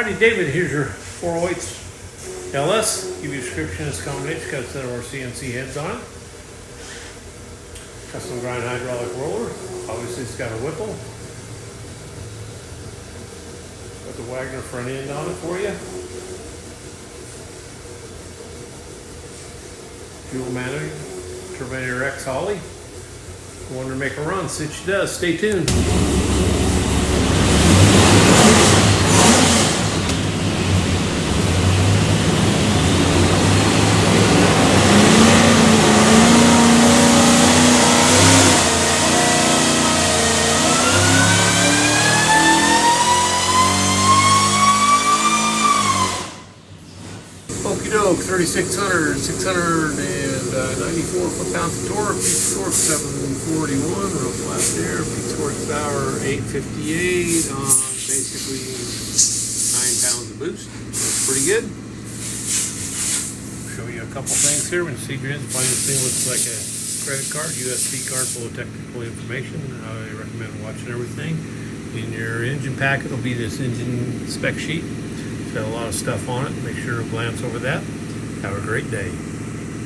Alrighty, David, here's your 408 LS. Give you a description of this combination. It's got a set of our CNC heads on it. Custom grind hydraulic roller. Obviously, it's got a Whipple. Got the Wegner front end on it for you. Fuel manual. Terminator X Holley. You want to make a run, see what she does. Stay tuned. Okie doke, 3,600, 694 foot-pounds of torque, peak torque 741, real flat there, peak horsepower 858 on basically 9 pounds of boost. That's pretty good. Show you a couple things here. When you see your engine, this thing looks like a credit card, USB card full of technical information. I recommend watching everything. In your engine packet will be this engine spec sheet. Got a lot of stuff on it. Make sure to glance over that. Have a great day.